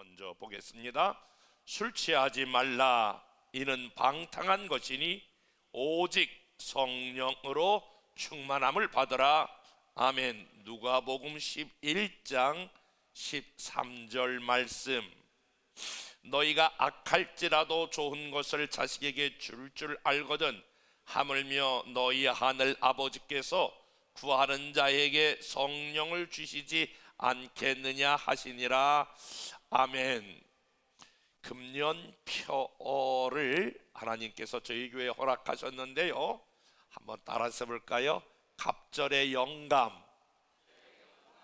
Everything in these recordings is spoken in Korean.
먼저 보겠습니다. 술 취하지 말라. 이는 방탕한 것이니 오직 성령으로 충만함을 받으라. 아멘. 누가복음 11장 13절 말씀. 너희가 악할지라도 좋은 것을 자식에게 줄 알거든 하물며 너희 하늘 아버지께서 구하는 자에게 성령을 주시지 않겠느냐 하시니라. 아멘. 금년표를 하나님께서 저희 교회에 허락하셨는데요, 한번 따라서 볼까요? 갑절의 영감,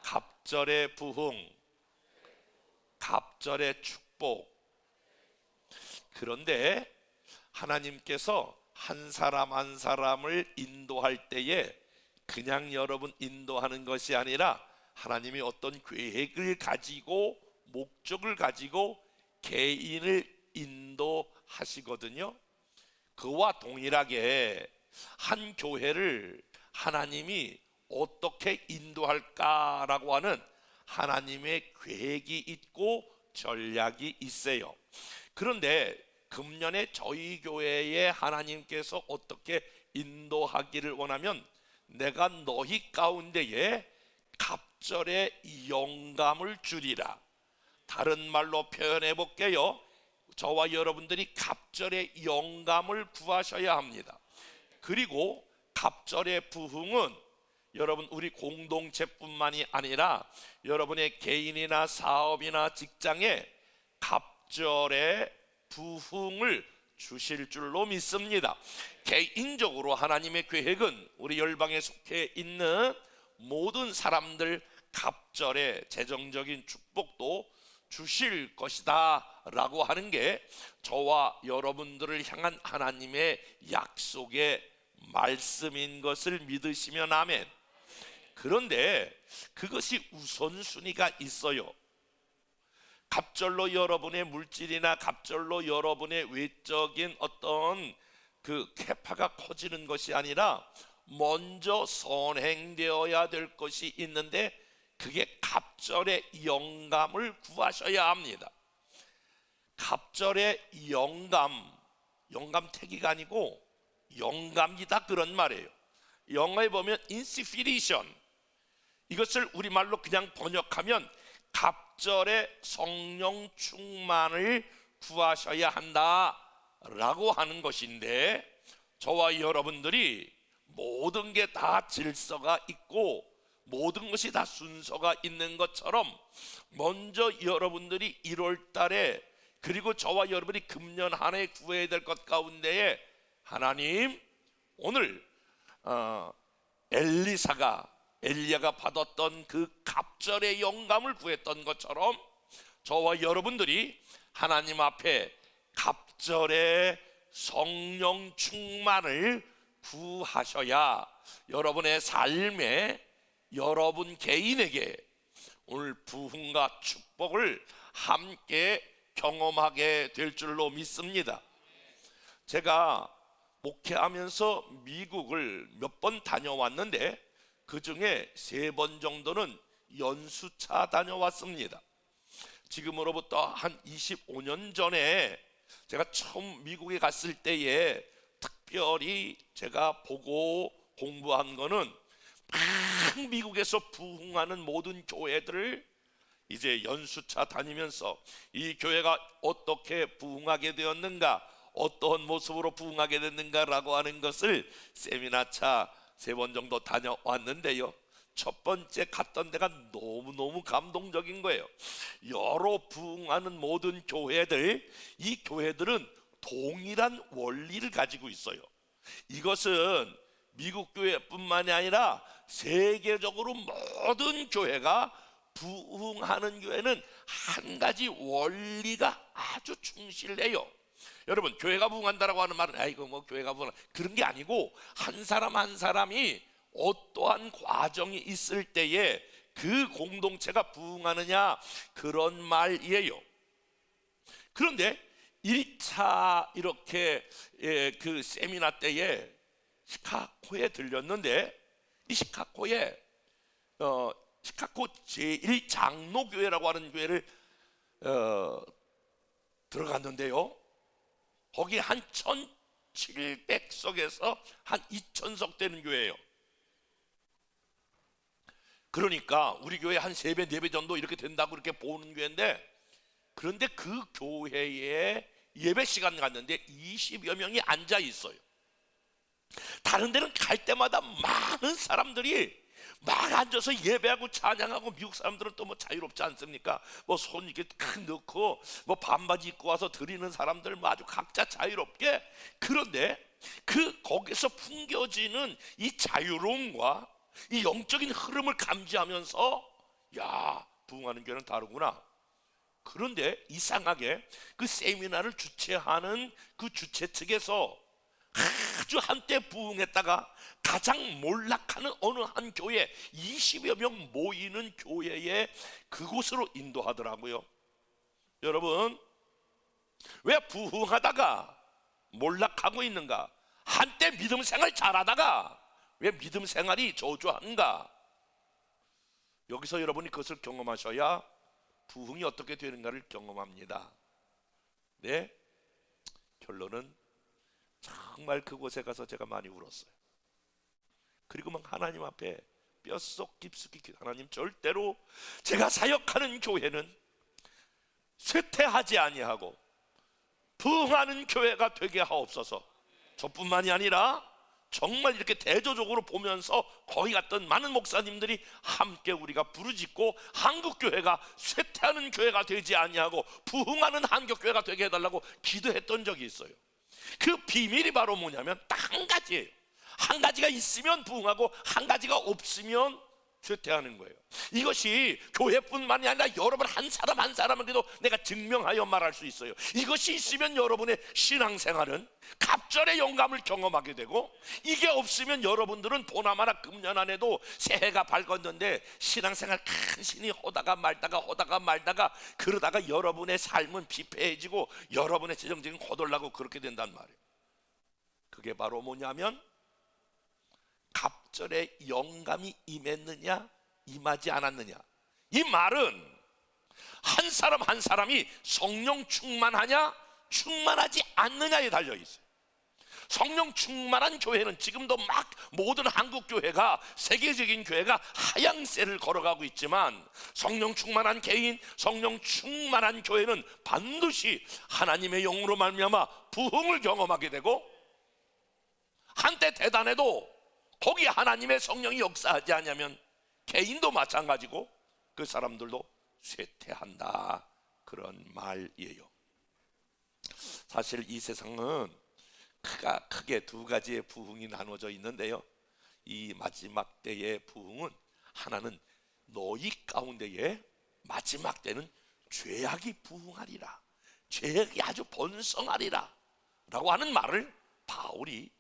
갑절의 부흥, 갑절의 축복. 그런데 하나님께서 한 사람 한 사람을 인도할 때에 그냥 여러분 인도하는 것이 아니라 하나님이 어떤 계획을 가지고 목적을 가지고 개인을 인도하시거든요. 그와 동일하게 한 교회를 하나님이 어떻게 인도할까라고 하는 하나님의 계획이 있고 전략이 있어요. 그런데 금년에 저희 교회에 하나님께서 어떻게 인도하기를 원하면, 내가 너희 가운데에 갑절의 영감을 주리라. 다른 말로 표현해 볼게요. 저와 여러분들이 갑절의 영감을 구하셔야 합니다. 그리고 갑절의 부흥은 여러분 우리 공동체뿐만이 아니라 여러분의 개인이나 사업이나 직장에 갑절의 부흥을 주실 줄로 믿습니다. 개인적으로 하나님의 계획은 우리 열방에 속해 있는 모든 사람들 갑절의 재정적인 축복도 주실 것이다 라고 하는 게 저와 여러분들을 향한 하나님의 약속의 말씀인 것을 믿으시면 아멘. 그런데 그것이 우선순위가 있어요. 갑절로 여러분의 물질이나 갑절로 여러분의 외적인 어떤 그 캐파가 커지는 것이 아니라 먼저 선행되어야 될 것이 있는데, 그게 갑절의 영감을 구하셔야 합니다. 갑절의 영감 태기가 아니고 영감이다 그런 말이에요. 영어에 보면 inspiration, 이것을 우리말로 그냥 번역하면 갑절의 성령 충만을 구하셔야 한다라고 하는 것인데, 저와 여러분들이 모든 게 다 질서가 있고 모든 것이 다 순서가 있는 것처럼 먼저 여러분들이 1월 달에, 그리고 저와 여러분이 금년 한 해 구해야 될 것 가운데에 하나님, 오늘 엘리야가 받았던 그 갑절의 영감을 구했던 것처럼 저와 여러분들이 하나님 앞에 갑절의 성령 충만을 구하셔야 여러분의 삶에, 여러분 개인에게 오늘 부흥과 축복을 함께 경험하게 될 줄로 믿습니다. 제가 목회하면서 미국을 몇 번 다녀왔는데 그 중에 3번 정도는 연수차 다녀왔습니다. 지금으로부터 한 25년 전에 제가 처음 미국에 갔을 때에 특별히 제가 보고 공부한 거는 막 미국에서 부흥하는 모든 교회들을 이제 연수차 다니면서 이 교회가 어떻게 부흥하게 되었는가, 어떤 모습으로 부흥하게 됐는가라고 하는 것을 세미나차 3번 정도 다녀왔는데요, 첫 번째 갔던 데가 너무너무 감동적인 거예요. 여러 부흥하는 모든 교회들, 이 교회들은 동일한 원리를 가지고 있어요. 이것은 미국 교회뿐만이 아니라 세계적으로 모든 교회가 부흥하는 교회는 한 가지 원리가 아주 충실해요. 여러분, 교회가 부흥한다라고 하는 말은 아이고 뭐 교회가 부흥, 그런 게 아니고 한 사람 한 사람이 어떠한 과정이 있을 때에 그 공동체가 부흥하느냐, 그런 말이에요. 그런데 1차 이렇게 그 세미나 때에 시카고에 들렸는데, 이 시카고에 시카고 제1장로교회라고 하는 교회를 들어갔는데요, 거기 한 1700석에서 한 2000석 되는 교회예요. 그러니까 우리 교회 한 3배 4배 정도 이렇게 된다고 이렇게 보는 교회인데, 그런데 그 교회에 예배 시간 갔는데 20여 명이 앉아 있어요. 다른 데는 갈 때마다 많은 사람들이 막 앉아서 예배하고 찬양하고, 미국 사람들은 또 뭐 자유롭지 않습니까? 뭐 손 이렇게 탁 넣고 뭐 반바지 입고 와서 드리는 사람들 뭐 아주 각자 자유롭게. 그런데 거기서 풍겨지는 이 자유로움과 이 영적인 흐름을 감지하면서, 야, 부흥하는 교회는 다르구나. 그런데 이상하게 그 세미나를 주최하는 그 주최 측에서 아주 한때 부흥했다가 가장 몰락하는 어느 한 교회, 20여 명 모이는 교회에 그곳으로 인도하더라고요. 여러분, 왜 부흥하다가 몰락하고 있는가? 한때 믿음 생활 잘하다가 왜 믿음 생활이 저조한가? 여기서 여러분이 그것을 경험하셔야 부흥이 어떻게 되는가를 경험합니다. 네, 결론은 정말 그곳에 가서 제가 많이 울었어요. 그리고 막 하나님 앞에 뼛속 깊숙이, 하나님, 절대로 제가 사역하는 교회는 쇠퇴하지 아니하고 부흥하는 교회가 되게 하옵소서. 저뿐만이 아니라 정말 이렇게 대조적으로 보면서 거기 갔던 많은 목사님들이 함께 우리가 부르짖고 한국교회가 쇠퇴하는 교회가 되지 아니하고 부흥하는 한국교회가 되게 해달라고 기도했던 적이 있어요. 그 비밀이 바로 뭐냐면 딱 한 가지예요. 한 가지가 있으면 부흥하고 한 가지가 없으면 쇠퇴하는 거예요. 이것이 교회뿐만이 아니라 여러분 한 사람 한 사람에게도 내가 증명하여 말할 수 있어요. 이것이 있으면 여러분의 신앙생활은 갑절의 영감을 경험하게 되고, 이게 없으면 여러분들은 보나마나 금년 안에도 새해가 밝았는데 신앙생활 간신히 하다가 말다가 그러다가 여러분의 삶은 비폐해지고 여러분의 재정적인 거덜나고 그렇게 된단 말이에요. 그게 바로 뭐냐면 갑절의 영감이 임했느냐 임하지 않았느냐. 이 말은 한 사람 한 사람이 성령 충만하냐 충만하지 않느냐에 달려 있어요. 성령 충만한 교회는 지금도 막 모든 한국 교회가, 세계적인 교회가 하향세를 걸어가고 있지만, 성령 충만한 개인, 성령 충만한 교회는 반드시 하나님의 영으로 말미암아 부흥을 경험하게 되고, 한때 대단해도 거기 하나님의 성령이 역사하지 않으면 개인도 마찬가지고 그 사람들도 쇠퇴한다, 그런 말이에요. 사실 이 세상은 크게 두 가지의 부흥이 나눠져 있는데요, 이 마지막 때의 부흥은 하나는 너희 가운데에 마지막 때는 죄악이 부흥하리라, 죄악이 아주 번성하리라 라고 하는 말을 바울이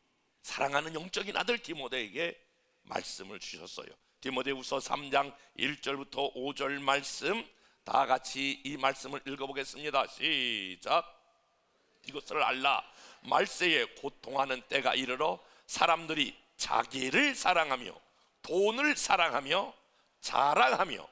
사랑하는 영적인 아들 디모데에게 말씀을 주셨어요. 디모데후서 3장 1절부터 5절 말씀, 다 같이 이 말씀을 읽어보겠습니다. 시작. 이것을 알라, 말세에 고통하는 때가 이르러 사람들이 자기를 사랑하며 돈을 사랑하며 자랑하며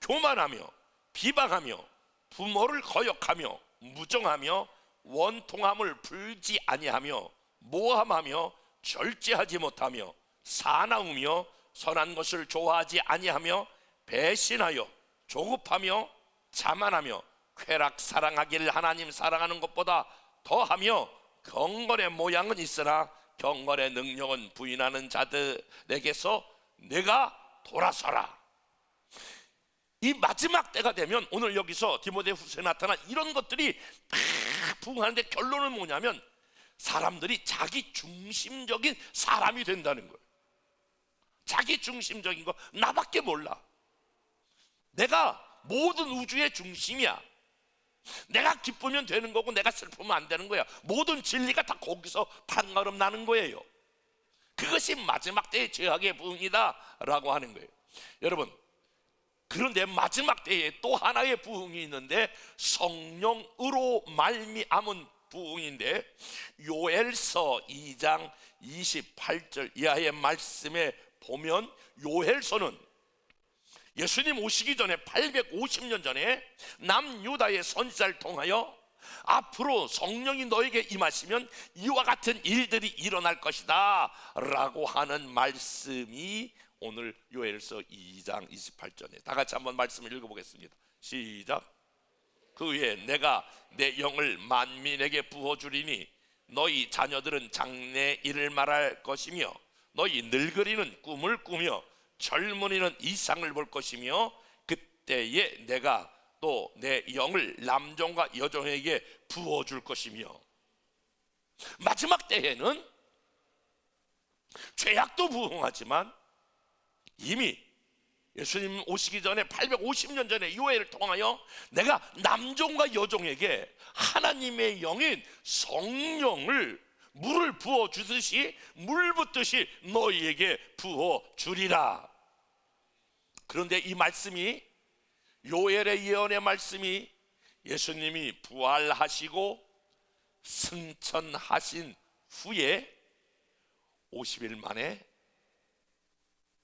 교만하며 비방하며 부모를 거역하며 무정하며 원통함을 풀지 아니하며 모함하며 절제하지 못하며 사나우며 선한 것을 좋아하지 아니하며 배신하여 조급하며 자만하며 쾌락 사랑하기를 하나님 사랑하는 것보다 더하며 경건의 모양은 있으나 경건의 능력은 부인하는 자들에게서 내가 돌아서라. 이 마지막 때가 되면 오늘 여기서 디모데후서에 나타난 이런 것들이 다 부흥하는데, 결론은 뭐냐면 사람들이 자기 중심적인 사람이 된다는 거예요. 자기 중심적인 거, 나밖에 몰라, 내가 모든 우주의 중심이야, 내가 기쁘면 되는 거고 내가 슬프면 안 되는 거야, 모든 진리가 다 거기서 판가름 나는 거예요. 그것이 마지막 때의 죄악의 부흥이다 라고 하는 거예요. 여러분, 그런데 마지막 때에 또 하나의 부흥이 있는데 성령으로 말미암은 부흥인데, 요엘서 2장 28절 이하의 말씀에 보면 요엘서는 예수님 오시기 전에 850년 전에 남유다의 선지자를 통하여 앞으로 성령이 너에게 임하시면 이와 같은 일들이 일어날 것이다 라고 하는 말씀이 오늘 요엘서 2장 28절에 다 같이 한번 말씀을 읽어보겠습니다. 시작. 그 후에 내가 내 영을 만민에게 부어주리니 너희 자녀들은 장래 일을 말할 것이며 너희 늙은이는 꿈을 꾸며 젊은이는 이상을 볼 것이며 그때에 내가 또 내 영을 남종과 여종에게 부어줄 것이며 마지막 때에는 죄악도 부흥하지만 이미 예수님 오시기 전에 850년 전에 요엘을 통하여 내가 남종과 여종에게 하나님의 영인 성령을 물을 부어주듯이 물 붓듯이 너희에게 부어주리라. 그런데 이 말씀이 요엘의 예언의 말씀이 예수님이 부활하시고 승천하신 후에 50일 만에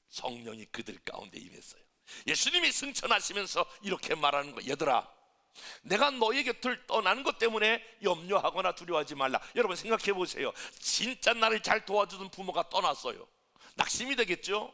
성령이 그들 가운데 임했어요. 예수님이 승천하시면서 이렇게 말하는 거예요. 얘들아, 내가 너희 곁을 떠나는 것 때문에 염려하거나 두려워하지 말라. 여러분 생각해 보세요. 진짜 나를 잘 도와주던 부모가 떠났어요. 낙심이 되겠죠.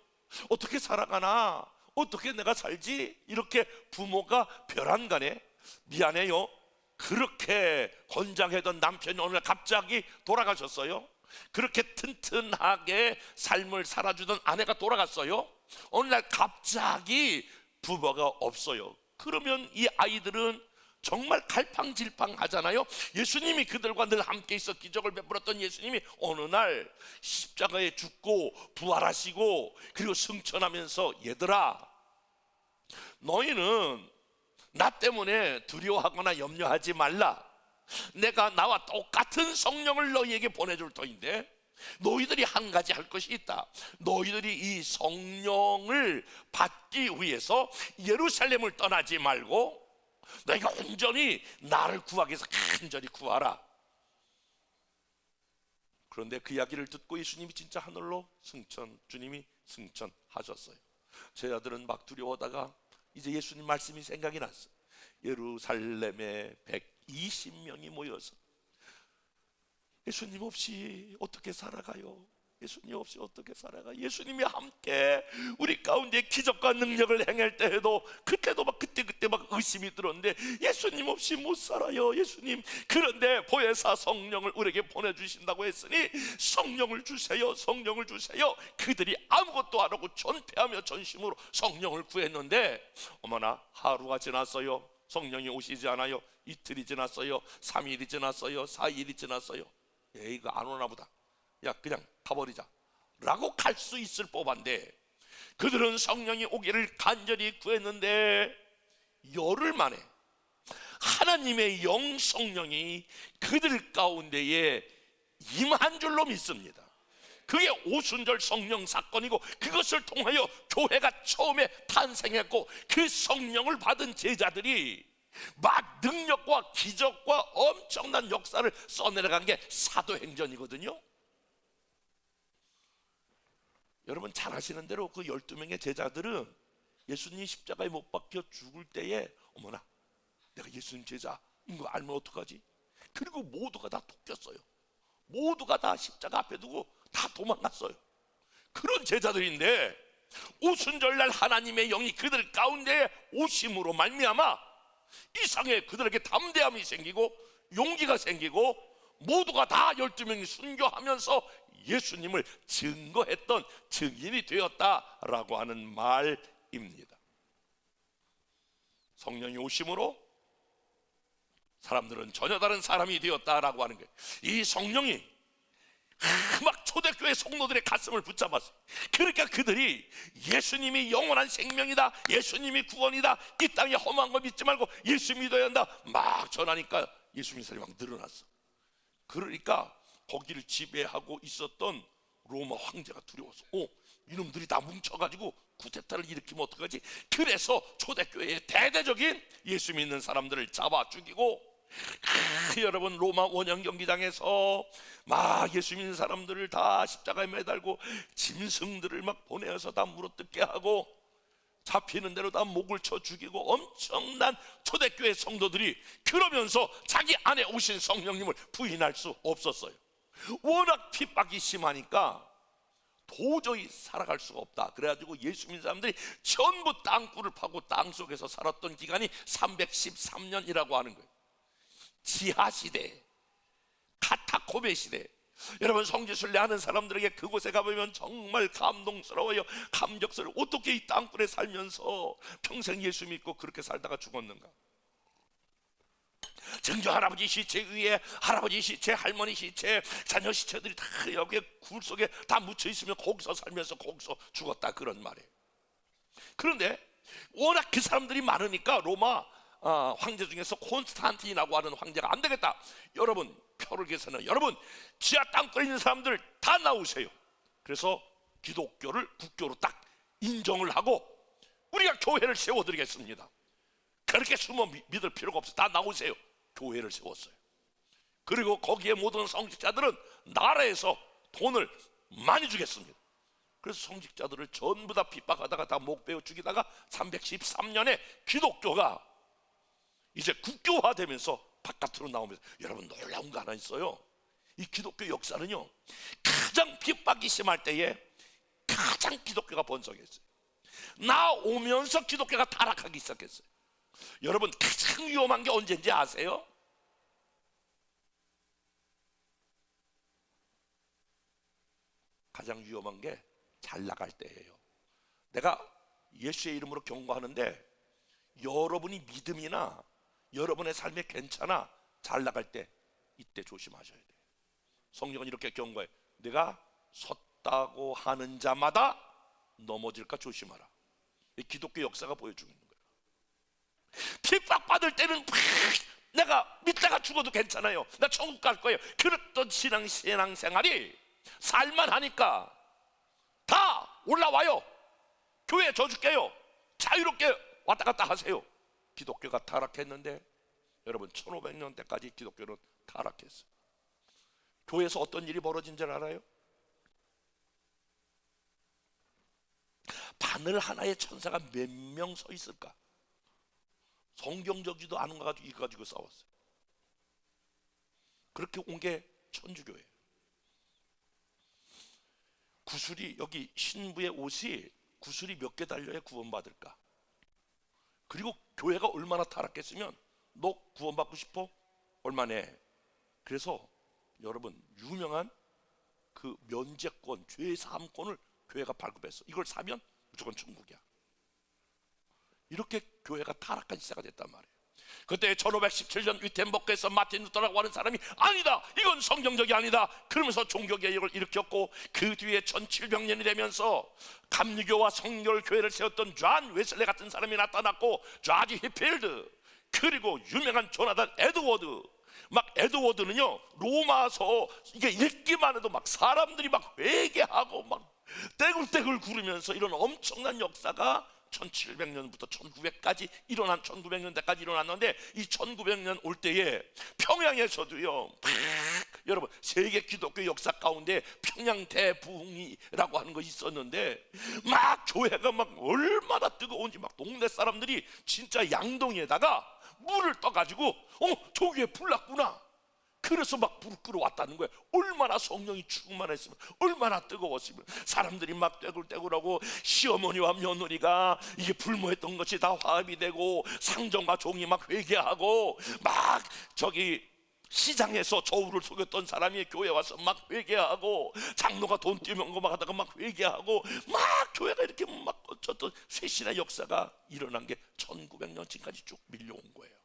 어떻게 살아가나, 어떻게 내가 살지, 이렇게 부모가 벼랑간에 미안해요. 그렇게 건장했던 남편이 오늘 갑자기 돌아가셨어요. 그렇게 튼튼하게 삶을 살아주던 아내가 돌아갔어요. 어느 날 갑자기 부모가 없어요. 그러면 이 아이들은 정말 갈팡질팡하잖아요. 예수님이 그들과 늘 함께 있어 기적을 베풀었던 예수님이 어느 날 십자가에 죽고 부활하시고 그리고 승천하면서 얘들아, 너희는 나 때문에 두려워하거나 염려하지 말라. 내가 나와 똑같은 성령을 너희에게 보내줄 터인데 너희들이 한 가지 할 것이 있다. 너희들이 이 성령을 받기 위해서 예루살렘을 떠나지 말고 너희가 온전히 나를 구하기 위해서 간절히 구하라. 그런데 그 이야기를 듣고 예수님이 진짜 하늘로 주님이 승천하셨어요. 제 아들은 막 두려워하다가 이제 예수님 말씀이 생각이 났어요. 예루살렘에 120명이 모여서 예수님 없이 어떻게 살아가요? 예수님 없이 어떻게 살아가? 예수님이 함께 우리 가운데 기적과 능력을 행할 때에도 그때도 막 그때 막 의심이 들었는데 예수님 없이 못 살아요. 예수님, 그런데 보혜사 성령을 우리에게 보내주신다고 했으니 성령을 주세요, 성령을 주세요. 그들이 아무것도 안 하고 전폐하며 전심으로 성령을 구했는데 어머나, 하루가 지났어요. 성령이 오시지 않아요. 이틀이 지났어요. 3일이 지났어요. 4일이 지났어요. 이거 안 오나 보다. 야, 그냥 가버리자 라고 갈 수 있을 법한데 그들은 성령이 오기를 간절히 구했는데 열흘 만에 하나님의 영 성령이 그들 가운데에 임한 줄로 믿습니다. 그게 오순절 성령 사건이고 그것을 통하여 교회가 처음에 탄생했고 그 성령을 받은 제자들이 막 능력과 기적과 엄청난 역사를 써내려간 게 사도행전이거든요. 여러분 잘 아시는 대로 그 12명의 제자들은 예수님 십자가에 못 박혀 죽을 때에 어머나, 내가 예수님 제자인 거 알면 어떡하지? 그리고 모두가 다 돕겼어요. 모두가 다 십자가 앞에 두고 다 도망갔어요. 그런 제자들인데 오순절날 하나님의 영이 그들 가운데 오심으로 말미암아 이상에 그들에게 담대함이 생기고 용기가 생기고 모두가 다 12명이 순교하면서 예수님을 증거했던 증인이 되었다라고 하는 말입니다. 성령이 오심으로 사람들은 전혀 다른 사람이 되었다라고 하는 거예요. 이 성령이 막 초대교회 성도들의 가슴을 붙잡았어요. 그러니까 그들이 예수님이 영원한 생명이다, 예수님이 구원이다, 이 땅에 험한 거 믿지 말고 예수 믿어야 한다 막 전하니까 예수 믿는 사람이 막 늘어났어. 그러니까 거기를 지배하고 있었던 로마 황제가 두려워서 이놈들이 다 뭉쳐가지고 쿠데타를 일으키면 어떡하지? 그래서 초대교회의 대대적인 예수 믿는 사람들을 잡아 죽이고 여러분 로마 원형 경기장에서 막 예수 믿는 사람들을 다 십자가에 매달고 짐승들을 막 보내어서 다 물어뜯게 하고 잡히는 대로 다 목을 쳐 죽이고 엄청난 초대교회 성도들이 그러면서 자기 안에 오신 성령님을 부인할 수 없었어요. 워낙 핍박이 심하니까 도저히 살아갈 수가 없다. 그래가지고 예수 믿는 사람들이 전부 땅굴을 파고 땅속에서 살았던 기간이 313년이라고 하는 거예요. 지하시대, 카타콤의 시대. 여러분, 성지순례 하는 사람들에게 그곳에 가보면 정말 감동스러워요. 감격스러워요. 어떻게 이 땅굴에 살면서 평생 예수 믿고 그렇게 살다가 죽었는가. 증조 할아버지 시체 위에 할아버지 시체, 할머니 시체, 자녀 시체들이 다 여기 굴 속에 다 묻혀 있으면 거기서 살면서 거기서 죽었다, 그런 말이에요. 그런데 워낙 그 사람들이 많으니까 로마 황제 중에서 콘스탄틴이라고 하는 황제가 안 되겠다, 여러분 표를 계산해, 여러분 지하 땅굴에 있는 사람들 다 나오세요. 그래서 기독교를 국교로 딱 인정을 하고 우리가 교회를 세워드리겠습니다. 그렇게 숨어 믿을 필요가 없어, 다 나오세요. 교회를 세웠어요. 그리고 거기에 모든 성직자들은 나라에서 돈을 많이 주겠습니다. 그래서 성직자들을 전부 다 핍박하다가 다 목 베어 죽이다가 313년에 기독교가 이제 국교화되면서 바깥으로 나오면서, 여러분 놀라운 거 하나 있어요. 이 기독교 역사는요, 가장 핍박이 심할 때에 가장 기독교가 번성했어요. 나오면서 기독교가 타락하기 시작했어요. 여러분, 가장 위험한 게 언제인지 아세요? 가장 위험한 게 잘 나갈 때예요. 내가 예수의 이름으로 경고하는데, 여러분이 믿음이나 여러분의 삶에 괜찮아 잘 나갈 때, 이때 조심하셔야 돼요. 성경은 이렇게 경고해. 내가 섰다고 하는 자마다 넘어질까 조심하라. 이 기독교 역사가 보여주고 있는 거예요. 핍박받을 때는 내가 믿다가 죽어도 괜찮아요, 나 천국 갈 거예요, 그랬던 신앙생활이 살만하니까 다 올라와요. 교회 줘 줄게요, 자유롭게 왔다 갔다 하세요. 기독교가 타락했는데 여러분, 1500년 때까지 기독교는 타락했어요. 교회에서 어떤 일이 벌어진 줄 알아요? 바늘 하나에 천사가 몇 명 서 있을까? 성경적이지도 않은 거 가지고 이거 가지고 싸웠어요. 그렇게 온 게 천주교예요. 구슬이, 여기 신부의 옷이 구슬이 몇 개 달려야 구원받을까? 그리고 교회가 얼마나 타락했으면 너 구원받고 싶어? 얼마 내? 그래서 여러분, 유명한 그 면제권, 죄사함권을 교회가 발급했어. 이걸 사면 무조건 천국이야. 이렇게 교회가 타락한 시대가 됐단 말이에요. 그때 1517년 위텐버크에서 마틴 루터라고 하는 사람이 아니다, 이건 성경적이 아니다, 그러면서 종교개혁을 일으켰고, 그 뒤에 1700년이 되면서 감리교와 성결교회를 세웠던 존 웨슬레 같은 사람이 나타났고, 조지 히필드, 그리고 유명한 조나단 에드워드. 막 에드워드는요, 로마서 이게 읽기만 해도 막 사람들이 막 회개하고 막 떼굴떼굴 구르면서 이런 엄청난 역사가 1700년부터 1900까지 일어난, 1900년대까지 일어났는데, 이 1900년 올 때에 평양에서도요, 여러분 세계 기독교 역사 가운데 평양 대부흥이라고 하는 것이 있었는데, 막 교회가 막 얼마나 뜨거운지 막 동네 사람들이 진짜 양동이에다가 물을 떠가지고 저기에 불 났구나, 그래서 막 불을 끌어왔다는 거예요. 얼마나 성령이 충만했으면, 얼마나 뜨거웠으면. 사람들이 막 떼굴떼굴하고, 시어머니와 며느리가 이게 불모했던 것이 다 화합이 되고, 상정과 종이 막 회개하고, 막 저기 시장에서 저울을 속였던 사람이 교회 와서 막 회개하고, 장로가 돈 띄면 거 막 하다가 막 회개하고, 막 교회가 이렇게 막 어쨌든 쇄신의 역사가 일어난 게 1900년쯤까지 쭉 밀려온 거예요.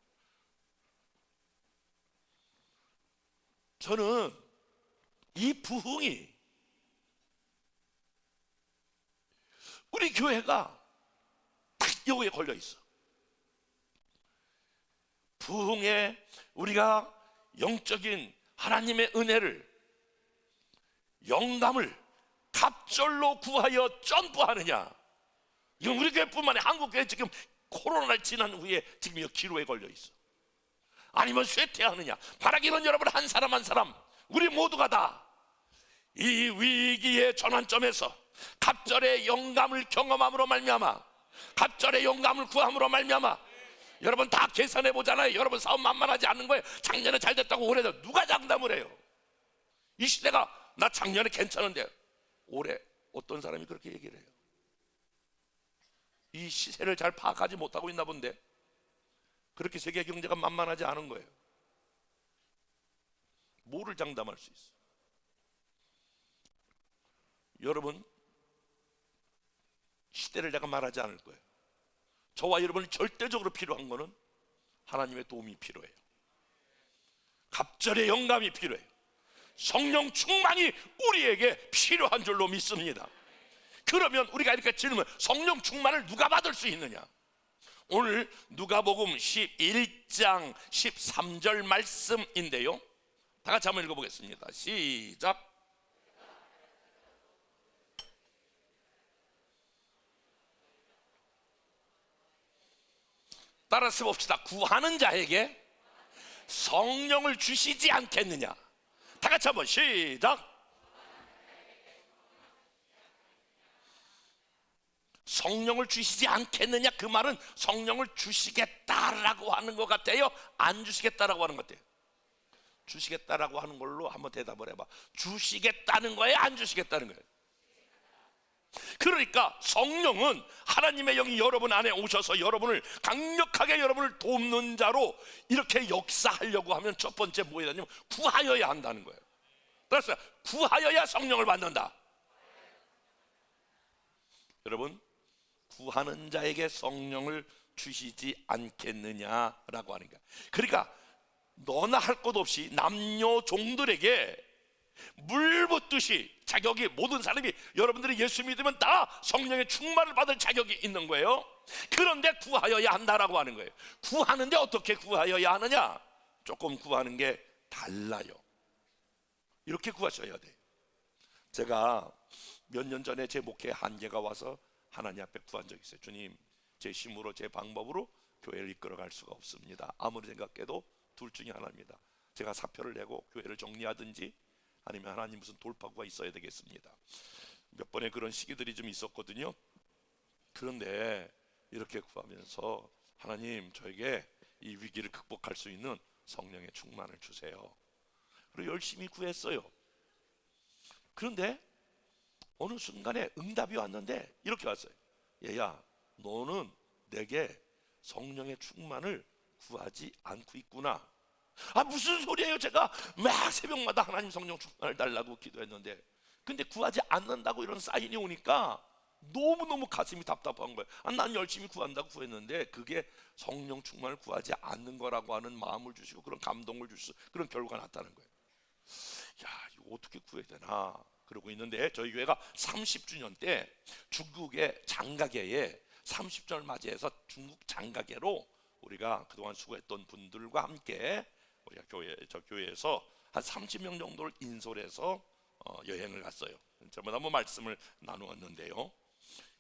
저는 이 부흥이 우리 교회가 딱 여기에 걸려 있어. 부흥에 우리가 영적인 하나님의 은혜를, 영감을 갑절로 구하여 점프하느냐, 이건 우리 교회뿐만 아니라 한국 교회 지금 코로나를 지난 후에 지금 이 기로에 걸려 있어. 아니면 쇠퇴하느냐. 바라기는 여러분, 한 사람 한 사람, 우리 모두가 다 이 위기의 전환점에서 갑절의 영감을 경험함으로 말미암아 갑절의 영감을 구함으로 말미암아. 여러분 다 계산해 보잖아요. 여러분 사업 만만하지 않는 거예요. 작년에 잘 됐다고 올해 누가 장담을 해요? 이 시대가 나 작년에 괜찮은데 올해 어떤 사람이 그렇게 얘기를 해요? 이 시세를 잘 파악하지 못하고 있나 본데 그렇게 세계 경제가 만만하지 않은 거예요. 뭐를 장담할 수 있어? 여러분 시대를 내가 말하지 않을 거예요. 저와 여러분이 절대적으로 필요한 거는 하나님의 도움이 필요해요. 갑절의 영감이 필요해요. 성령 충만이 우리에게 필요한 줄로 믿습니다. 그러면 우리가 이렇게 질문, 성령 충만을 누가 받을 수 있느냐? 오늘 누가복음 11장 13절 말씀인데요, 다 같이 한번 읽어보겠습니다. 시작. 따라서 봅시다. 구하는 자에게 성령을 주시지 않겠느냐? 다 같이 한번 시작. 성령을 주시지 않겠느냐? 그 말은 성령을 주시겠다라고 하는 것 같아요? 안 주시겠다라고 하는 것 같아요? 주시겠다라고 하는 걸로 한번 대답을 해봐. 주시겠다는 거예요? 안 주시겠다는 거예요? 그러니까 성령은 하나님의 영이 여러분 안에 오셔서 여러분을 강력하게 여러분을 돕는 자로 이렇게 역사하려고 하면 첫 번째 뭐야 되냐면 구하여야 한다는 거예요. 그래서 구하여야 성령을 받는다. 여러분 구하는 자에게 성령을 주시지 않겠느냐라고 하는 거야. 그러니까 너나 할 것 없이 남녀 종들에게 물 붓듯이 자격이, 모든 사람이 여러분들이 예수 믿으면 다 성령의 충만을 받을 자격이 있는 거예요. 그런데 구하여야 한다라고 하는 거예요. 구하는데 어떻게 구하여야 하느냐? 조금 구하는 게 달라요. 이렇게 구하셔야 돼요. 제가 몇 년 전에 제 목회 한계가 와서 하나님 앞에 구한 적이 있어요. 주님, 제 힘으로 제 방법으로 교회를 이끌어갈 수가 없습니다. 아무리 생각해도 둘 중에 하나입니다. 제가 사표를 내고 교회를 정리하든지 아니면 하나님 무슨 돌파구가 있어야 되겠습니다. 몇 번의 그런 시기들이 좀 있었거든요. 그런데 이렇게 구하면서 하나님 저에게 이 위기를 극복할 수 있는 성령의 충만을 주세요. 그리고 열심히 구했어요. 그런데 어느 순간에 응답이 왔는데 이렇게 왔어요. 얘야, 너는 내게 성령의 충만을 구하지 않고 있구나. 아, 무슨 소리예요? 제가 막 새벽마다 하나님 성령 충만을 달라고 기도했는데, 근데 구하지 않는다고 이런 사인이 오니까 너무너무 가슴이 답답한 거예요. 아, 난 열심히 구한다고 구했는데 그게 성령 충만을 구하지 않는 거라고 하는 마음을 주시고 그런 감동을 주시고 그런 결과가 났다는 거예요. 야, 이거 어떻게 구해야 되나 그러고 있는데, 저희 교회가 30주년 때 중국의 장가계에 30주년을 맞이해서 중국 장가계로 우리가 그동안 수고했던 분들과 함께 우리가 저 교회에서 한 30명 정도를 인솔해서 여행을 갔어요. 전부 다 말씀을 나누었는데요.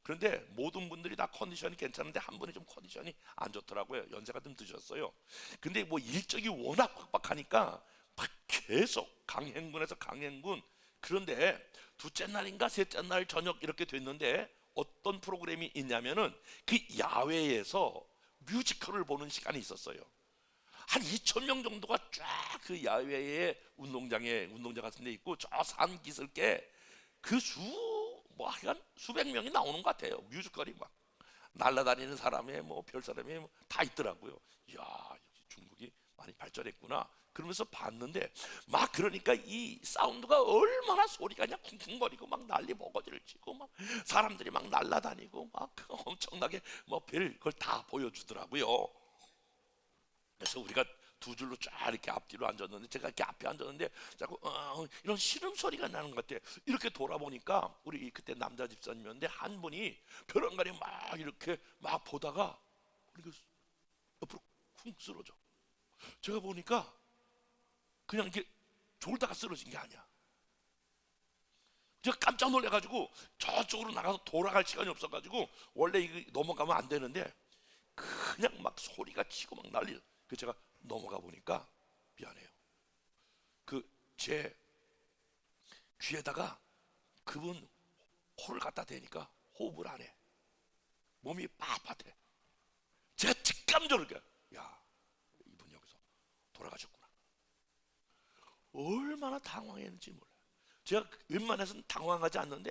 그런데 모든 분들이 다 컨디션이 괜찮은데 한 분이 좀 컨디션이 안 좋더라고요. 연세가 좀 드셨어요. 근데 일정이 워낙 빡빡하니까 막 계속 강행군에서 강행군. 그런데 둘째 날인가 셋째 날 저녁 이렇게 됐는데 어떤 프로그램이 있냐면은 그 야외에서 뮤지컬을 보는 시간이 있었어요. 한 2,000명 정도가 쫙 그 야외에 운동장 같은 데 있고, 저 산 기슭에 그 하여간 수백 명이 나오는 것 같아요. 뮤지컬이 막 날아다니는 사람에 별 사람이 다 있더라고요. 이야, 중국이 많이 발전했구나 그러면서 봤는데, 막 그러니까 이 사운드가 얼마나 소리가 그냥 쿵쿵거리고 막 난리 버거지를 치고 막 사람들이 막 날아다니고 막 엄청나게 별걸 다 보여주더라고요. 그래서 우리가 두 줄로 쫙 이렇게 앞뒤로 앉았는데, 제가 이렇게 앞에 앉았는데 자꾸 이런 신음소리가 나는 것 같아. 이렇게 돌아보니까 우리 그때 남자 집사님이었는데 한 분이 벼랑간에 막 이렇게 막 보다가 우리가 옆으로 쿵 쓰러져. 제가 보니까 그냥 이렇게 졸다가 쓰러진 게 아니야. 제가 깜짝 놀래가지고 저쪽으로 나가서 돌아갈 시간이 없어가지고, 원래 이거 넘어가면 안 되는데 그냥 막 소리가 치고 막 난리. 그 제가 넘어가 보니까 미안해요. 그 제 귀에다가 그분 코를 갖다 대니까 호흡을 안 해. 몸이 빳빳해. 제가 직감적으로 야, 이분 여기서 돌아가셨구나. 얼마나 당황했는지 몰라요. 제가 웬만해서는 당황하지 않는데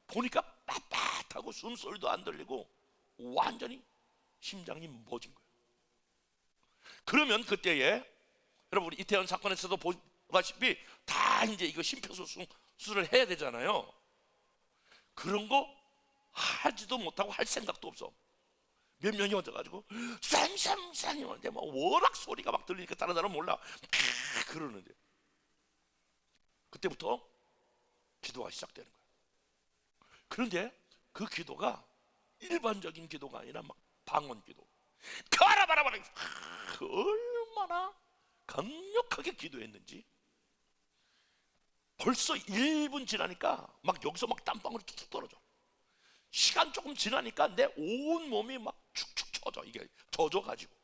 보니까 빳빳하고 숨소리도 안 들리고 완전히 심장이 멎은 거예요. 그러면 그때에 여러분 우리 이태원 사건에서도 보다시피 다 이제 이거 심폐소생술을 해야 되잖아요. 그런 거 하지도 못하고 할 생각도 없어. 몇 명이 와가지고 쌤쌤쌤 이러는데 뭐 워낙 소리가 막 들리니까 다른 사람은 몰라 그러는데 그때부터 기도가 시작되는 거예요. 그런데 그 기도가 일반적인 기도가 아니라 막 방언 기도. 가라바라바라 얼마나 강력하게 기도했는지. 벌써 1분 지나니까 막 여기서 막 땀방울이 툭툭 떨어져. 시간 조금 지나니까 내 온 몸이 막 축축 처져. 이게 젖어가지고.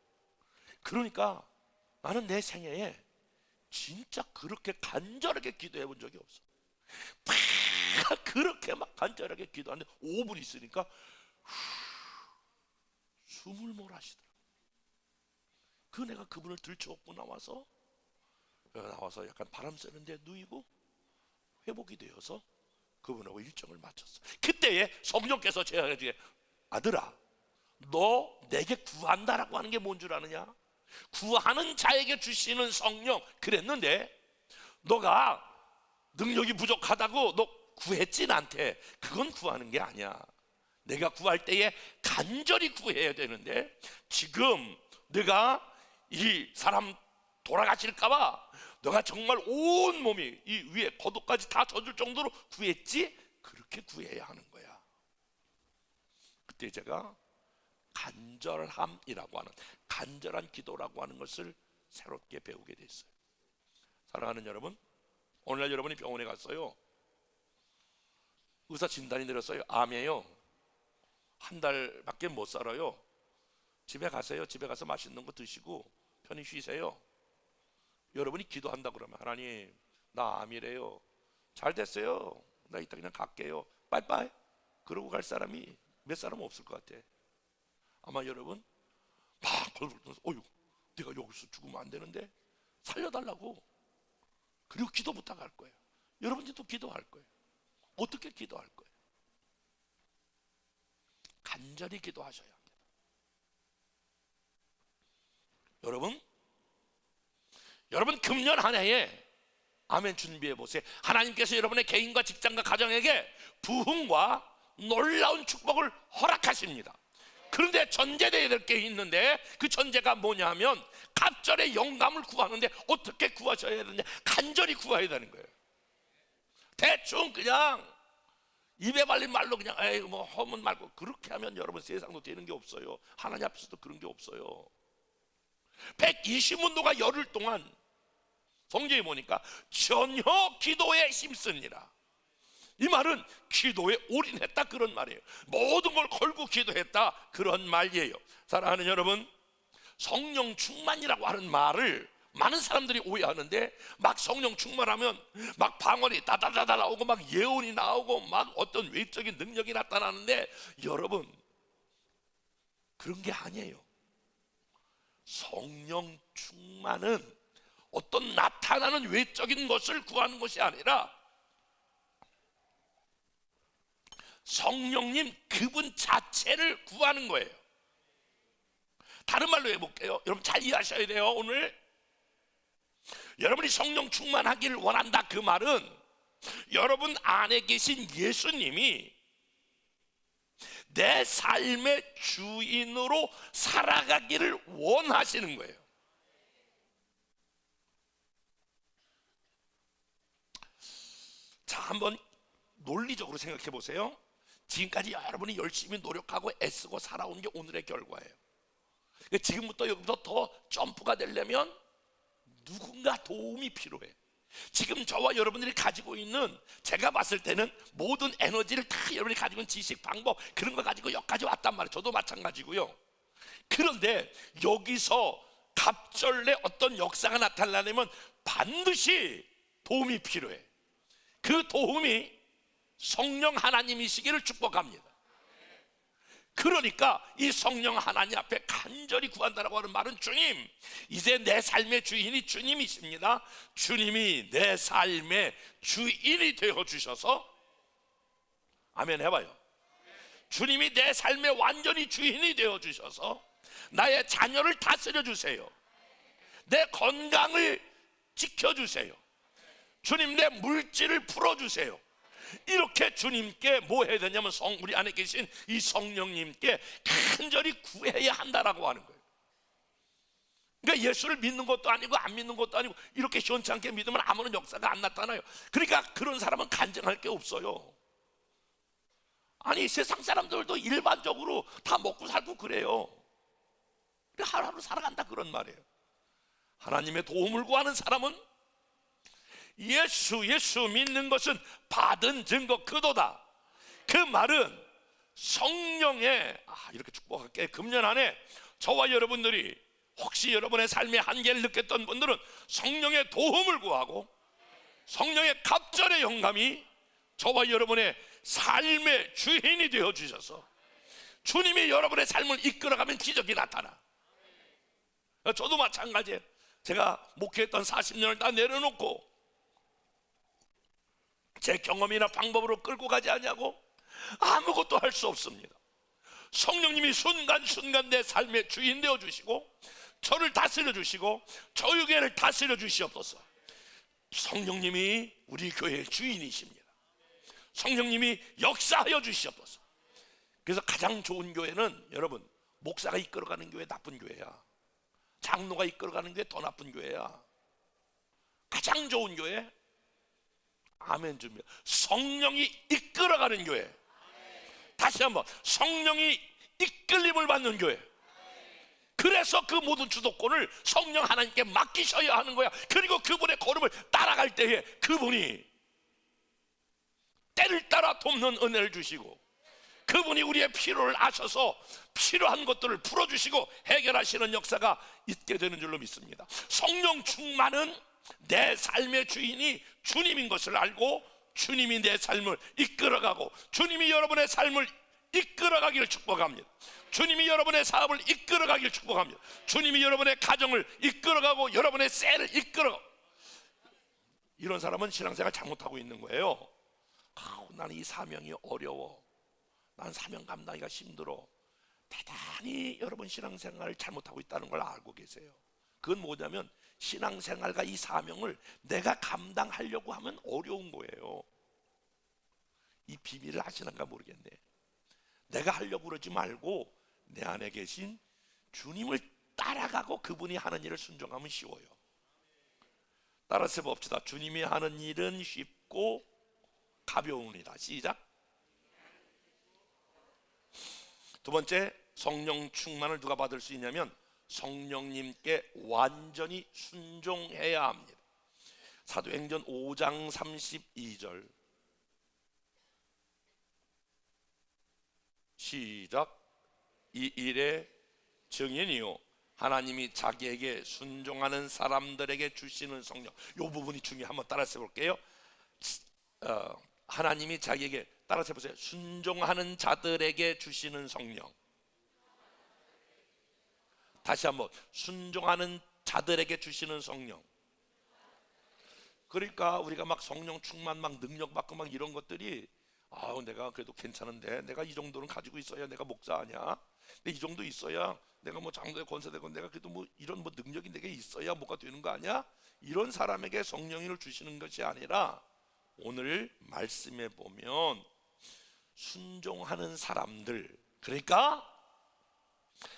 그러니까 나는 내 생애에 진짜 그렇게 간절하게 기도해 본 적이 없어. 막 그렇게 막 간절하게 기도하는데 5분 있으니까 숨을 몰아쉬더라고. 그 내가 그분을 들쳐업고 나와서 약간 바람 쐬는데 누이고 회복이 되어서 그분하고 일정을 마쳤어. 그때에 성령께서 제게 아들아, 너 내게 구한다라고 하는 게 뭔 줄 아느냐? 구하는 자에게 주시는 성령 그랬는데 너가 능력이 부족하다고 너 구했지 나한테. 그건 구하는 게 아니야. 내가 구할 때에 간절히 구해야 되는데 지금 내가 이 사람 돌아가실까봐 너가 정말 온 몸이 이 위에 겉옷까지 다 젖을 정도로 구했지? 그렇게 구해야 하는 거야. 그때 제가 간절함이라고 하는, 간절한 기도라고 하는 것을 새롭게 배우게 됐어요. 사랑하는 여러분, 오늘날 여러분이 병원에 갔어요. 의사 진단이 내렸어요. 암이에요. 한 달밖에 못 살아요. 집에 가세요. 집에 가서 맛있는 거 드시고 편히 쉬세요. 여러분이 기도한다 그러면 하나님 나 암이래요. 잘 됐어요. 나 이따 그냥 갈게요. 빠이빠이. 그러고 갈 사람이 몇 사람 없을 것 같아. 아마 여러분 막 벌벌면서 어휴 내가 여기서 죽으면 안 되는데 살려달라고. 그리고 기도 부탁할 거예요. 여러분들도 기도할 거예요. 어떻게 기도할 거예요? 간절히 기도하셔야 합니다. 여러분 금년 한 해에 아멘 준비해 보세요. 하나님께서 여러분의 개인과 직장과 가정에게 부흥과 놀라운 축복을 허락하십니다. 그런데 전제되어야 될 게 있는데 그 전제가 뭐냐면 갑절의 영감을 구하는데 어떻게 구하셔야 되느냐? 간절히 구해야 되는 거예요. 대충 그냥 입에 발린 말로 그냥 에이 뭐 허문 말고 그렇게 하면 여러분 세상도 되는 게 없어요. 하나님 앞에서도 그런 게 없어요. 120문도가 열흘 동안 성경에 보니까 전혀 기도에 힘쓰니라. 이 말은 기도에 올인했다 그런 말이에요. 모든 걸 걸고 기도했다 그런 말이에요. 사랑하는 여러분, 성령 충만이라고 하는 말을 많은 사람들이 오해하는데 막 성령 충만하면 막 방언이 다다다다 나오고 막 예언이 나오고 막 어떤 외적인 능력이 나타나는데 여러분 그런 게 아니에요. 성령 충만은 어떤 나타나는 외적인 것을 구하는 것이 아니라 성령님 그분 자체를 구하는 거예요. 다른 말로 해볼게요. 여러분 잘 이해하셔야 돼요. 오늘 여러분이 성령 충만하기를 원한다 그 말은 여러분 안에 계신 예수님이 내 삶의 주인으로 살아가기를 원하시는 거예요. 자, 한번 논리적으로 생각해 보세요. 지금까지 여러분이 열심히 노력하고 애쓰고 살아온 게 오늘의 결과예요. 지금부터 여기부터 더 점프가 되려면 누군가 도움이 필요해. 지금 저와 여러분들이 가지고 있는, 제가 봤을 때는 모든 에너지를 다 여러분이 가지고 있는 지식, 방법 그런 거 가지고 여기까지 왔단 말이에요. 저도 마찬가지고요. 그런데 여기서 갑절의 어떤 역사가 나타나려면 반드시 도움이 필요해. 그 도움이 성령 하나님이시기를 축복합니다. 그러니까 이 성령 하나님 앞에 간절히 구한다라고 하는 말은, 주님, 이제 내 삶의 주인이 주님이십니다. 주님이 내 삶의 주인이 되어 주셔서, 아멘 해봐요. 주님이 내 삶의 완전히 주인이 되어 주셔서 나의 자녀를 다스려 주세요. 내 건강을 지켜주세요. 주님, 내 물질을 풀어주세요. 이렇게 주님께 뭐 해야 되냐면, 우리 안에 계신 이 성령님께 간절히 구해야 한다라고 하는 거예요. 그러니까 예수를 믿는 것도 아니고 안 믿는 것도 아니고 이렇게 시원찮게 믿으면 아무런 역사가 안 나타나요. 그러니까 그런 사람은 간증할 게 없어요. 아니, 세상 사람들도 일반적으로 다 먹고 살고 그래요. 하루하루 살아간다, 그런 말이에요. 하나님의 도움을 구하는 사람은 예수 믿는 것은 받은 증거 그도다. 그 말은 성령의, 이렇게 축복할게, 금년 안에 저와 여러분들이 혹시 여러분의 삶의 한계를 느꼈던 분들은 성령의 도움을 구하고 성령의 갑절의 영감이 저와 여러분의 삶의 주인이 되어 주셔서 주님이 여러분의 삶을 이끌어가면 기적이 나타나. 저도 마찬가지예요. 제가 목회했던 40년을 다 내려놓고 제 경험이나 방법으로 끌고 가지 않냐고 아무것도 할 수 없습니다. 성령님이 순간순간 내 삶의 주인 되어 주시고 저를 다스려 주시고 저유계를 다스려 주시옵소서. 성령님이 우리 교회의 주인이십니다. 성령님이 역사하여 주시옵소서. 그래서 가장 좋은 교회는, 여러분, 목사가 이끌어가는 교회 나쁜 교회야. 장로가 이끌어가는 교회 더 나쁜 교회야. 가장 좋은 교회, 아멘 줍니다, 성령이 이끌어가는 교회. 다시 한번, 성령이 이끌림을 받는 교회. 그래서 그 모든 주도권을 성령 하나님께 맡기셔야 하는 거야. 그리고 그분의 걸음을 따라갈 때에 그분이 때를 따라 돕는 은혜를 주시고, 그분이 우리의 필요를 아셔서 필요한 것들을 풀어주시고 해결하시는 역사가 있게 되는 줄로 믿습니다. 성령 충만은 내 삶의 주인이 주님인 것을 알고 주님이 내 삶을 이끌어가고 주님이 여러분의 삶을 이끌어가기를 축복합니다. 주님이 여러분의 사업을 이끌어가기를 축복합니다. 주님이 여러분의 가정을 이끌어가고 여러분의 셀을 이끌어가고. 이런 사람은 신앙생활 잘못하고 있는 거예요. 나는 이 사명이 어려워, 난 사명 감당하기가 힘들어. 대단히 여러분 신앙생활을 잘못하고 있다는 걸 알고 계세요. 그건 뭐냐면 신앙생활과 이 사명을 내가 감당하려고 하면 어려운 거예요. 이 비밀을 아시는가 모르겠네. 내가 하려고 그러지 말고 내 안에 계신 주님을 따라가고 그분이 하는 일을 순종하면 쉬워요. 따라서 봅시다. 주님이 하는 일은 쉽고 가벼우니라. 시작. 두 번째, 성령 충만을 누가 받을 수 있냐면 성령님께 완전히 순종해야 합니다. 사도행전 5장 32절 시작. 이 일의 증인이요 하나님이 자기에게 순종하는 사람들에게 주시는 성령. 이 부분이 중요해. 한번 따라서 볼게요. 하나님이 자기에게, 따라서 해보세요. 순종하는 자들에게 주시는 성령. 다시 한번, 순종하는 자들에게 주시는 성령. 그러니까 우리가 막 성령 충만, 막 능력 받고 막 이런 것들이, 내가 그래도 괜찮은데, 내가 이 정도는 가지고 있어야 내가 목사 아니야? 근데 이 정도 있어야 내가 뭐 장로에 권사되고, 내가 그래도 뭐 이런 뭐 능력이 내게 있어야 뭐가 되는 거 아니야? 이런 사람에게 성령을 주시는 것이 아니라, 오늘 말씀에 보면 순종하는 사람들, 그러니까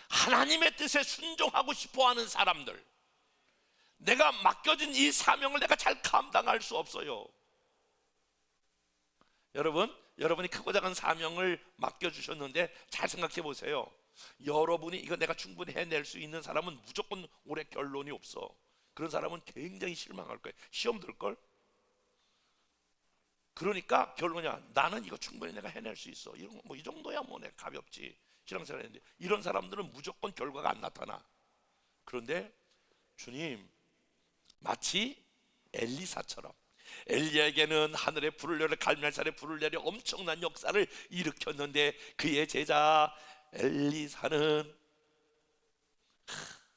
하나님의 뜻에 순종하고 싶어하는 사람들, 내가 맡겨진 이 사명을 내가 잘 감당할 수 없어요. 여러분이 크고 작은 사명을 맡겨주셨는데 잘 생각해 보세요. 여러분이 이거 내가 충분히 해낼 수 있는 사람은 무조건 올해 결론이 없어. 그런 사람은 굉장히 실망할 거예요. 시험 들걸? 그러니까 결론이야, 나는 이거 충분히 내가 해낼 수 있어. 이런 뭐 이 정도야 뭐 내가 가볍지. 신앙생활 했는데, 이런 사람들은 무조건 결과가 안 나타나. 그런데 주님, 마치 엘리사처럼, 엘리야에게는 하늘의 불을 내려 갈멜산의 불을 내려 엄청난 역사를 일으켰는데 그의 제자 엘리사는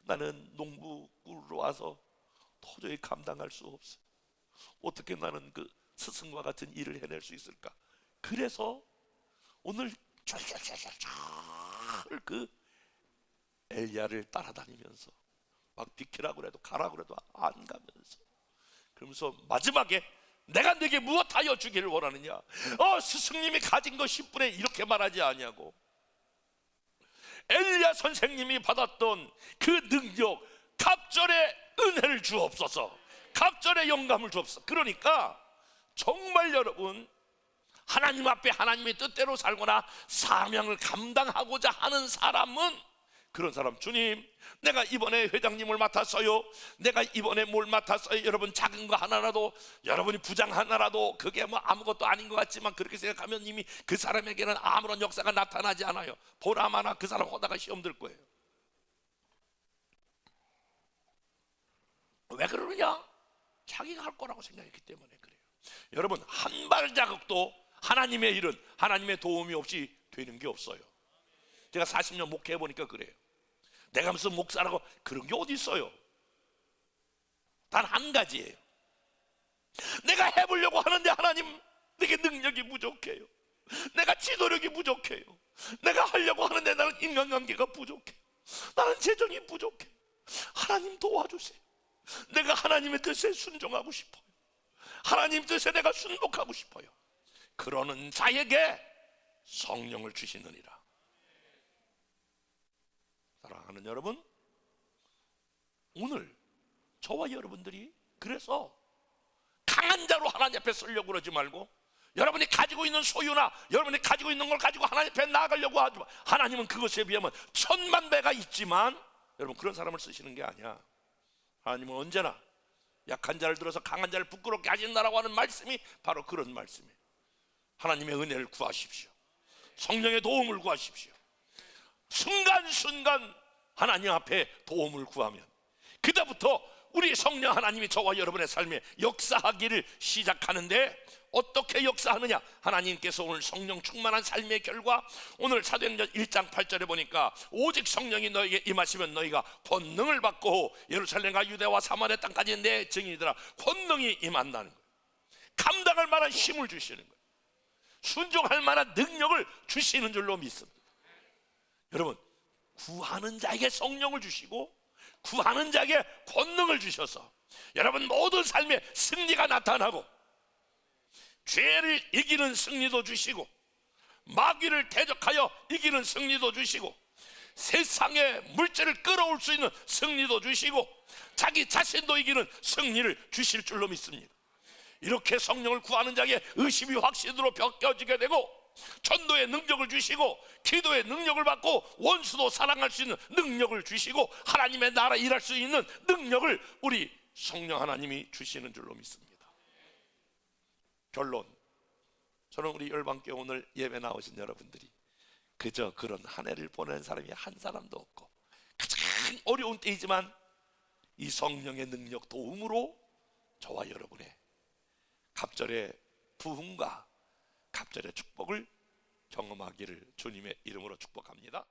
나는 농부 꿀로 와서 도저히 감당할 수 없어. 어떻게 나는 그 스승과 같은 일을 해낼 수 있을까? 그래서 오늘 그 엘리야를 따라다니면서 막 비키라고 해도 가라고 해도 안 가면서, 그러면서 마지막에 내가 네게 무엇하여 주기를 원하느냐? 스승님이 가진 거 10분의 1 이렇게 말하지 아니하고 엘리야 선생님이 받았던 그 능력, 갑절의 은혜를 주옵소서, 갑절의 영감을 주옵소서. 그러니까 정말 여러분, 하나님 앞에 하나님의 뜻대로 살거나 사명을 감당하고자 하는 사람은, 그런 사람, 주님 내가 이번에 회장님을 맡았어요, 내가 이번에 뭘 맡았어요. 여러분 작은 거 하나라도, 여러분이 부장 하나라도 그게 뭐 아무것도 아닌 것 같지만 그렇게 생각하면 이미 그 사람에게는 아무런 역사가 나타나지 않아요. 보나마나 그 사람 하다가 시험 들 거예요. 왜 그러느냐? 자기가 할 거라고 생각했기 때문에 그래요. 여러분, 한 발자국도 하나님의 일은 하나님의 도움이 없이 되는 게 없어요. 제가 40년 목회해 보니까 그래요. 내가 무슨 목사라고 그런 게 어디 있어요? 단 한 가지예요. 내가 해보려고 하는데 하나님, 내게 능력이 부족해요. 내가 지도력이 부족해요. 내가 하려고 하는데 나는 인간관계가 부족해요. 나는 재정이 부족해요. 하나님 도와주세요. 내가 하나님의 뜻에 순종하고 싶어요. 하나님 뜻에 내가 순복하고 싶어요. 그러는 자에게 성령을 주시느니라. 사랑하는 여러분, 오늘 저와 여러분들이 그래서 강한 자로 하나님 앞에 서려고 그러지 말고, 여러분이 가지고 있는 소유나 여러분이 가지고 있는 걸 가지고 하나님 앞에 나아가려고 하지 마. 하나님은 그것에 비하면 1000만 배가 있지만, 여러분 그런 사람을 쓰시는 게 아니야. 하나님은 언제나 약한 자를 들어서 강한 자를 부끄럽게 하신다라고 하는 말씀이 바로 그런 말씀이에요. 하나님의 은혜를 구하십시오. 성령의 도움을 구하십시오. 순간순간 하나님 앞에 도움을 구하면 그다음부터 우리 성령 하나님이 저와 여러분의 삶에 역사하기를 시작하는데, 어떻게 역사하느냐? 하나님께서 오늘 성령 충만한 삶의 결과, 오늘 사도행전 1장 8절에 보니까 오직 성령이 너에게 임하시면 너희가 권능을 받고 예루살렘과 유대와 사마리아 땅까지 내 증인이더라. 권능이 임한다는 거예요. 감당할 만한 힘을 주시는 거예요. 순종할 만한 능력을 주시는 줄로 믿습니다. 여러분, 구하는 자에게 성령을 주시고 구하는 자에게 권능을 주셔서 여러분 모든 삶에 승리가 나타나고, 죄를 이기는 승리도 주시고 마귀를 대적하여 이기는 승리도 주시고, 세상의 물질을 끌어올 수 있는 승리도 주시고, 자기 자신도 이기는 승리를 주실 줄로 믿습니다. 이렇게 성령을 구하는 자에게 의심이 확신으로 벗겨지게 되고, 전도의 능력을 주시고 기도의 능력을 받고 원수도 사랑할 수 있는 능력을 주시고 하나님의 나라 일할 수 있는 능력을 우리 성령 하나님이 주시는 줄로 믿습니다. 결론, 저는 우리 열방교회 오늘 예배 나오신 여러분들이 그저 그런 한 해를 보낸 사람이 한 사람도 없고, 가장 어려운 때이지만 이 성령의 능력 도움으로 저와 여러분의 갑절의 부흥과 갑절의 축복을 경험하기를 주님의 이름으로 축복합니다.